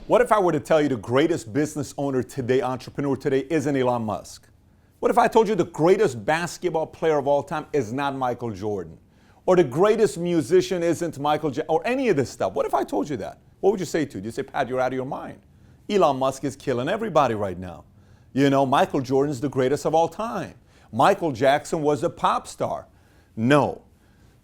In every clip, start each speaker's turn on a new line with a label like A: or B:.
A: What if I were to tell you the greatest business owner today, entrepreneur today, isn't Elon Musk? What if I told you the greatest basketball player of all time is not Michael Jordan? Or the greatest musician isn't Michael Jackson, or any of this stuff? What if I told you that? What would you say to it? You'd say, Pat, you're out of your mind. Elon Musk is killing everybody right now. You know, Michael Jordan's the greatest of all time. Michael Jackson was a pop star. No.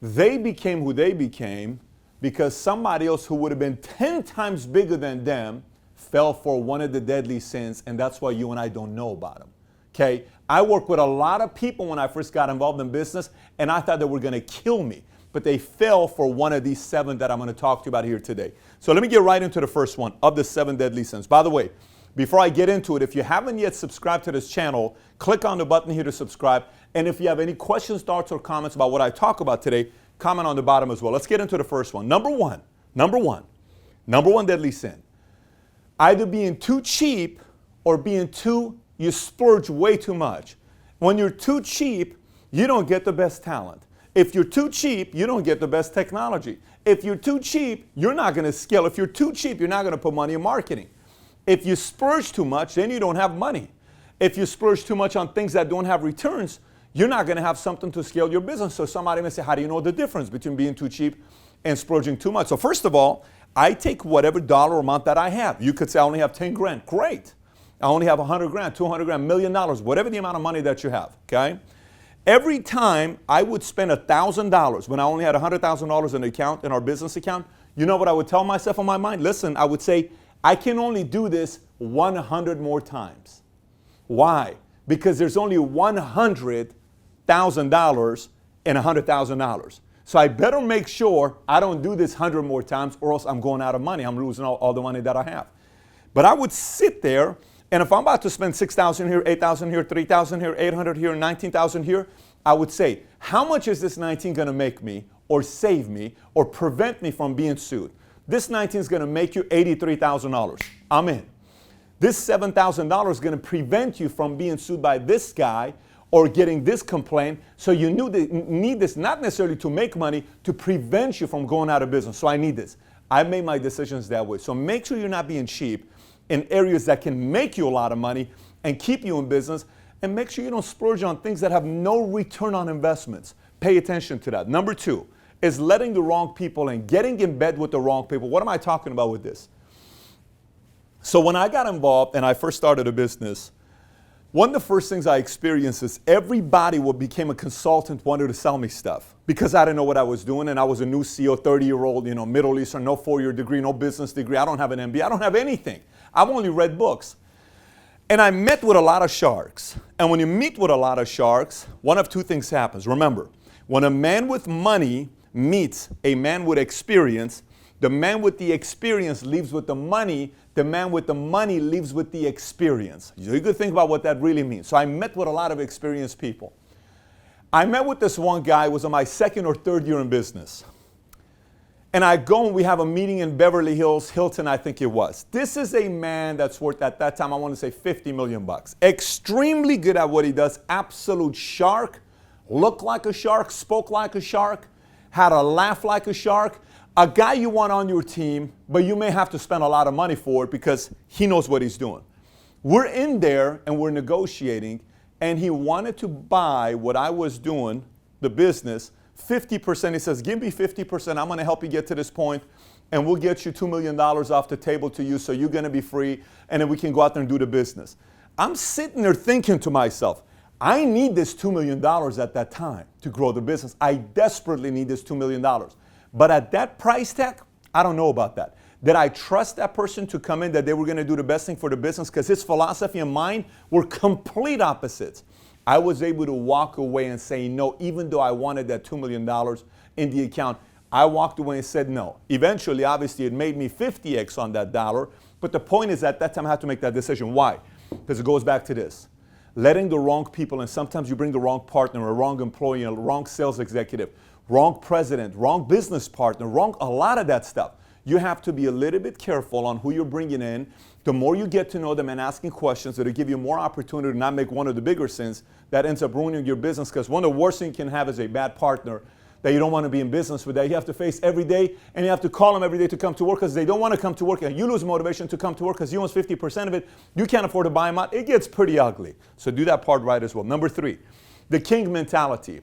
A: They became who they became because somebody else who would have been 10 times bigger than them fell for one of the deadly sins, and that's why you and I don't know about them. Okay? I worked with a lot of people when I first got involved in business, and I thought they were going to kill me. But they fell for one of these 7 that I'm going to talk to you about here today. So let me get right into the first one of the 7 deadly sins. By the way, before I get into it, if you haven't yet subscribed to this channel, click on the button here to subscribe. And if you have any questions, thoughts, or comments about what I talk about today, comment on the bottom as well. Let's get into the first one. Number one deadly sin. Either being too cheap or you splurge way too much. When you're too cheap, you don't get the best talent. If you're too cheap, you don't get the best technology. If you're too cheap, you're not going to scale. If you're too cheap, you're not going to put money in marketing. If you splurge too much, then you don't have money. If you splurge too much on things that don't have returns, you're not going to have something to scale your business. So somebody may say, how do you know the difference between being too cheap and splurging too much? So first of all, I take whatever dollar amount that I have. You could say I only have 10 grand. Great. I only have 100 grand, 200 grand, $1 million, whatever the amount of money that you have, okay? Every time I would spend $1,000 when I only had $100,000 in the account, in our business account, you know what I would tell myself in my mind? Listen, I would say, I can only do this 100 more times. Why? Because there's only $100,000 and $100,000. So I better make sure I don't do this 100 more times or else I'm going out of money. I'm losing all the money that I have. But I would sit there, and if I'm about to spend $6,000 here, $8,000 here, $3,000 here, $800 here, $19,000 here, I would say, how much is this 19 going to make me or save me or prevent me from being sued? This 19 is going to make you $83,000. I'm in. This $7,000 is going to prevent you from being sued by this guy or getting this complaint. So you need this not necessarily to make money, to prevent you from going out of business. So I need this. I made my decisions that way. So make sure you're not being cheap in areas that can make you a lot of money and keep you in business. And make sure you don't splurge on things that have no return on investments. Pay attention to that. Number 2 is letting the wrong people in, getting in bed with the wrong people. What am I talking about with this? So when I got involved and I first started a business, one of the first things I experienced is everybody who became a consultant wanted to sell me stuff because I didn't know what I was doing, and I was a new CEO, 30-year-old, Middle Eastern, no 4-year degree, no business degree. I don't have an MBA. I don't have anything. I've only read books. And I met with a lot of sharks. And when you meet with a lot of sharks, one of 2 things happens. Remember, when a man with money meets a man with experience, the man with the experience leaves with the money. The man with the money leaves with the experience. You could think about what that really means. So I met with a lot of experienced people. I met with this one guy, was on my 2nd or 3rd year in business. And I go and we have a meeting in Beverly Hills, Hilton, I think it was. This is a man that's worth, at that time, I want to say $50 million. Extremely good at what he does. Absolute shark. Looked like a shark, spoke like a shark, had a laugh like a shark. A guy you want on your team, but you may have to spend a lot of money for it because he knows what he's doing. We're in there and we're negotiating, and he wanted to buy what I was doing, the business, 50%. He says, give me 50%. I'm going to help you get to this point, and we'll get you $2 million off the table to you, so you're going to be free, and then we can go out there and do the business. I'm sitting there thinking to myself, I need this $2 million at that time to grow the business. I desperately need this $2 million. But at that price tag, I don't know about that. Did I trust that person to come in, that they were going to do the best thing for the business? Because his philosophy and mine were complete opposites. I was able to walk away and say no, even though I wanted that $2 million in the account. I walked away and said no. Eventually, obviously, it made me 50x on that dollar. But the point is, at that time, I had to make that decision. Why? Because it goes back to this. Letting the wrong people, and sometimes you bring the wrong partner, a wrong employee, a wrong sales executive, wrong president, wrong business partner, a lot of that stuff. You have to be a little bit careful on who you're bringing in. The more you get to know them and asking questions, it'll give you more opportunity to not make one of the bigger sins that ends up ruining your business. Because one of the worst things you can have is a bad partner that you don't want to be in business with, that you have to face every day, and you have to call them every day to come to work because they don't want to come to work, and you lose motivation to come to work because you own 50% of it. You can't afford to buy them out. It gets pretty ugly. So do that part right as well. Number 3, the king mentality.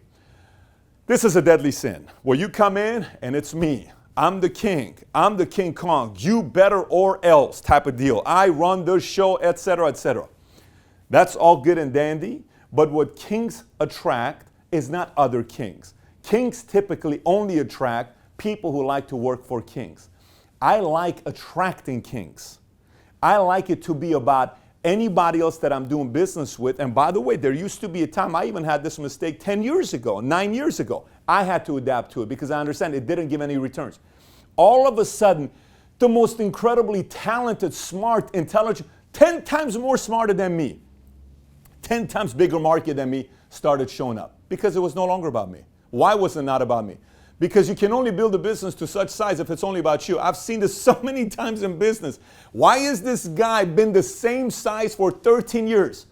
A: This is a deadly sin where you come in and it's me. I'm the king. I'm the King Kong. You better or else type of deal. I run the show, etc., etc. That's all good and dandy, but what kings attract is not other kings. Kings typically only attract people who like to work for kings. I like attracting kings. I like it to be about anybody else that I'm doing business with. And by the way, there used to be a time, I even had this mistake 10 years ago, 9 years ago. I had to adapt to it because I understand it didn't give any returns. All of a sudden, the most incredibly talented, smart, intelligent, 10 times more smarter than me, 10 times bigger market than me started showing up because it was no longer about me. Why was it not about me? Because you can only build a business to such size if it's only about you. I've seen this so many times in business. Why is this guy been the same size for 13 years?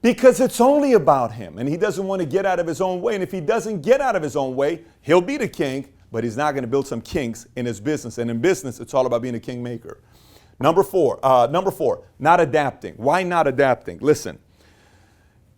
A: Because it's only about him and he doesn't want to get out of his own way. And if he doesn't get out of his own way, he'll be the king, but he's not going to build some kings in his business. And in business, it's all about being a kingmaker. Number four, not adapting. Why not adapting? Listen.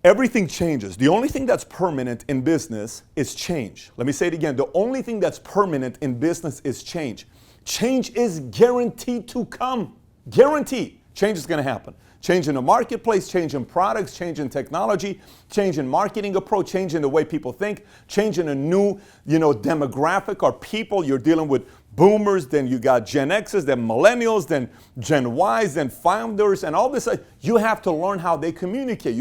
A: Everything changes. The only thing that's permanent in business is change. Let me say it again. The only thing that's permanent in business is change. Change is guaranteed to come. Guaranteed. Change is going to happen. Change in the marketplace, change in products, change in technology, change in marketing approach, change in the way people think, change in a new, demographic or people. You're dealing with boomers, then you got Gen X's, then millennials, then Gen Y's, then founders, and all this. You have to learn how they communicate.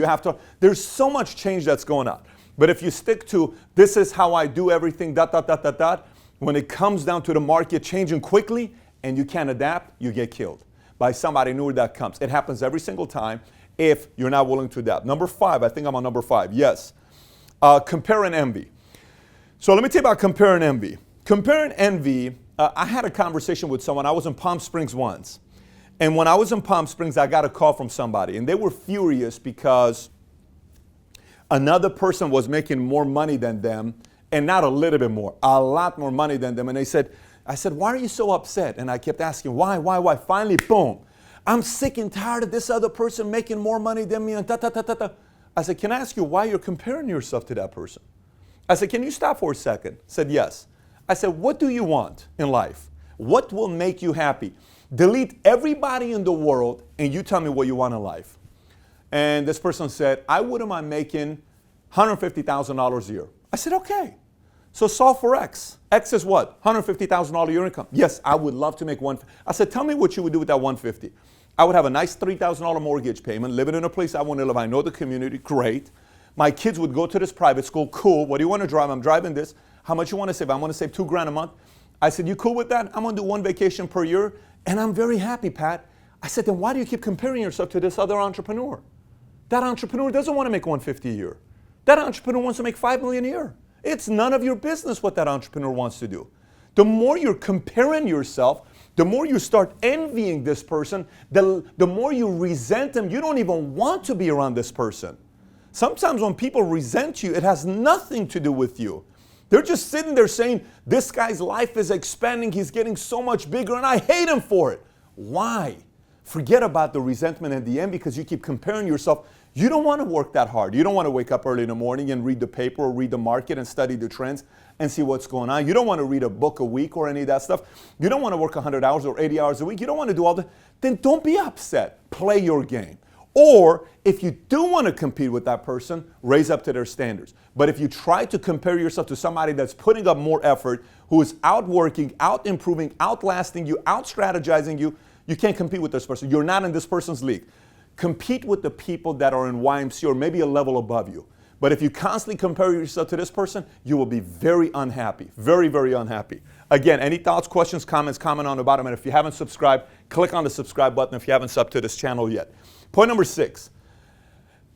A: There's so much change that's going on. But if you stick to, this is how I do everything, when it comes down to the market changing quickly and you can't adapt, you get killed by somebody newer that comes. It happens every single time if you're not willing to adapt. Number 5, I think I'm on number 5. Yes. Compare and envy. So let me tell you about compare and envy. Compare and envy, I had a conversation with someone. I was in Palm Springs once. And when I was in Palm Springs, I got a call from somebody. And they were furious because another person was making more money than them. And not a little bit more, a lot more money than them. And I said, why are you so upset? And I kept asking, why? Finally, boom. I'm sick and tired of this other person making more money than me. And I said, can I ask you why you're comparing yourself to that person? I said, can you stop for a second? Said, yes. I said, what do you want in life? What will make you happy? Delete everybody in the world and you tell me what you want in life. And this person said, I wouldn't mind making $150,000 a year. I said, okay. So solve for X. X is what? $150,000 a year income. Yes, I would love to make one. I said, tell me what you would do with that $150,000. I would have a nice $3,000 mortgage payment, living in a place I want to live. I know the community, great. My kids would go to this private school, cool. What do you want to drive? I'm driving this. How much you want to save? I want to save $2,000 a month. I said, you cool with that? I'm going to do one vacation per year, and I'm very happy, Pat. I said, then why do you keep comparing yourself to this other entrepreneur? That entrepreneur doesn't want to make $150,000 a year. That entrepreneur wants to make $5 million a year. It's none of your business what that entrepreneur wants to do. The more you're comparing yourself, the more you start envying this person, the more you resent them. You don't even want to be around this person. Sometimes when people resent you, it has nothing to do with you. They're just sitting there saying, this guy's life is expanding, he's getting so much bigger, and I hate him for it. Why? Forget about the resentment and the envy because you keep comparing yourself. You don't want to work that hard. You don't want to wake up early in the morning and read the paper or read the market and study the trends and see what's going on. You don't want to read a book a week or any of that stuff. You don't want to work 100 hours or 80 hours a week. You don't want to do all that. Then don't be upset. Play your game. Or if you do want to compete with that person, raise up to their standards. But if you try to compare yourself to somebody that's putting up more effort, who is outworking, out-improving, outlasting you, out-strategizing you, you can't compete with this person. You're not in this person's league. Compete with the people that are in YMC or maybe a level above you. But if you constantly compare yourself to this person, you will be very unhappy. Very, very unhappy. Again, any thoughts, questions, comments, comment on the bottom. And if you haven't subscribed, click on the subscribe button if you haven't subbed to this channel yet. Point number 6,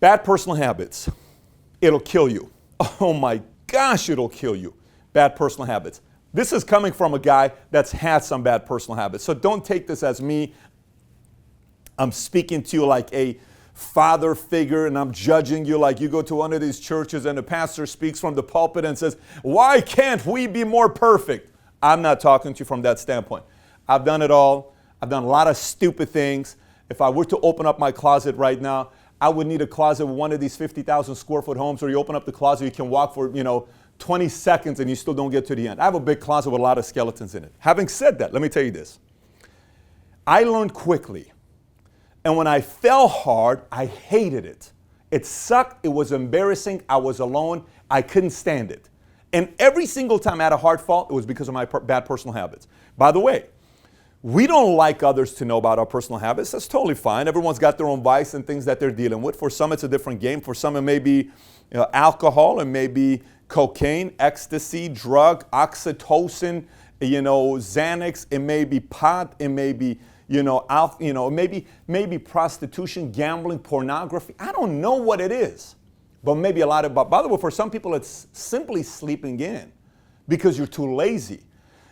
A: bad personal habits. It'll kill you. Oh my gosh, it'll kill you. Bad personal habits. This is coming from a guy that's had some bad personal habits. So don't take this as me. I'm speaking to you like a father figure and I'm judging you, like you go to one of these churches and the pastor speaks from the pulpit and says, why can't we be more perfect? I'm not talking to you from that standpoint. I've done it all. I've done a lot of stupid things. If I were to open up my closet right now, I would need a closet with one of these 50,000 square foot homes where you open up the closet, you can walk for, 20 seconds and you still don't get to the end. I have a big closet with a lot of skeletons in it. Having said that, let me tell you this. I learned quickly. And when I fell hard, I hated it. It sucked. It was embarrassing. I was alone. I couldn't stand it. And every single time I had a hard fall, it was because of my bad personal habits. By the way, we don't like others to know about our personal habits. That's totally fine. Everyone's got their own vice and things that they're dealing with. For some, it's a different game. For some, it may be alcohol, it may be cocaine, ecstasy, drug, oxytocin, Xanax. It may be pot. It may be, maybe prostitution, gambling, pornography. I don't know what it is, but maybe a lot of. By the way, for some people, it's simply sleeping in because you're too lazy.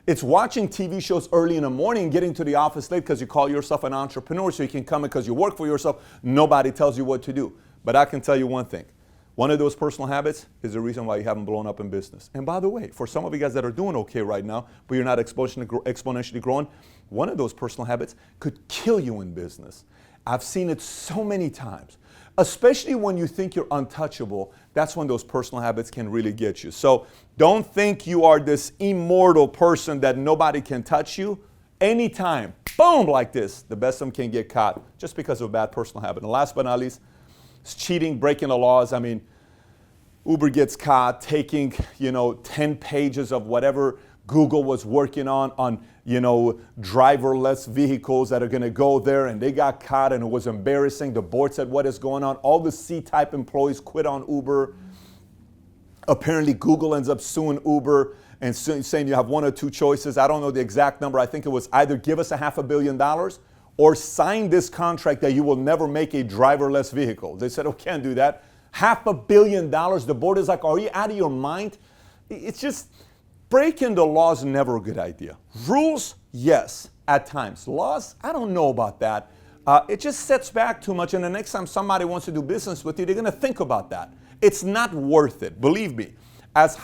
A: It's watching TV shows early in the morning, getting to the office late because you call yourself an entrepreneur so you can come in because you work for yourself. Nobody tells you what to do. But I can tell you one thing. One of those personal habits is the reason why you haven't blown up in business. And by the way, for some of you guys that are doing okay right now, but you're not exponentially growing, one of those personal habits could kill you in business. I've seen it so many times. Especially when you think you're untouchable, that's when those personal habits can really get you. So don't think you are this immortal person that nobody can touch you. Anytime, boom, like this, the best of them can get caught just because of a bad personal habit. And last but not least, it's cheating, breaking the laws. I mean, Uber gets caught taking, 10 pages of whatever Google was working on driverless vehicles that are going to go there, and they got caught, and it was embarrassing. The board said, what is going on? All the C-type employees quit on Uber. Apparently, Google ends up suing Uber and saying you have one or two choices. I don't know the exact number. I think it was either give us $500 million or sign this contract that you will never make a driverless vehicle. They said, oh, can't do that. $500 million. The board is like, are you out of your mind? It's just... breaking the law is never a good idea. Rules, yes, at times. Laws, I don't know about that. It just sets back too much, and the next time somebody wants to do business with you, they're going to think about that. It's not worth it, believe me. As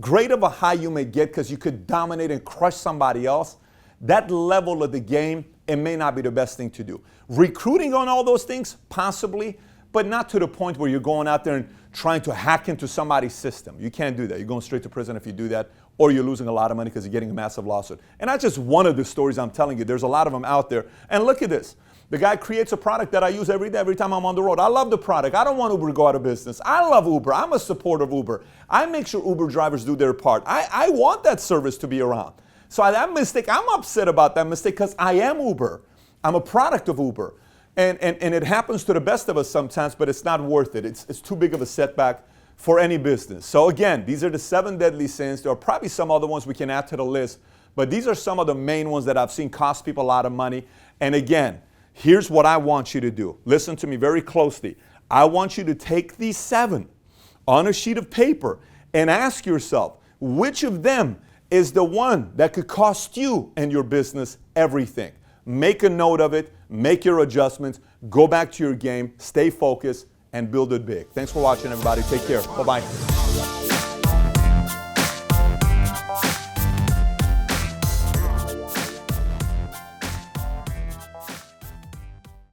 A: great of a high you may get because you could dominate and crush somebody else, that level of the game, it may not be the best thing to do. Recruiting on all those things, possibly, but not to the point where you're going out there and trying to hack into somebody's system. You can't do that. You're going straight to prison if you do that, or you're losing a lot of money because you're getting a massive lawsuit. And that's just one of the stories I'm telling you. There's a lot of them out there. And look at this. The guy creates a product that I use every day, every time I'm on the road. I love the product. I don't want Uber to go out of business. I love Uber. I'm a supporter of Uber. I make sure Uber drivers do their part. I want that service to be around. So that mistake, I'm upset about that mistake because I am Uber. I'm a product of Uber. And it happens to the best of us sometimes, but it's not worth it. It's too big of a setback for any business. So again, these are the 7 deadly sins. There are probably some other ones we can add to the list, but these are some of the main ones that I've seen cost people a lot of money. And again, here's what I want you to do. Listen to me very closely. I want you to take these 7 on a sheet of paper and ask yourself, which of them is the one that could cost you and your business everything? Make a note of it, make your adjustments, go back to your game, stay focused, and build it big. Thanks for watching, everybody. Take care. Bye-bye.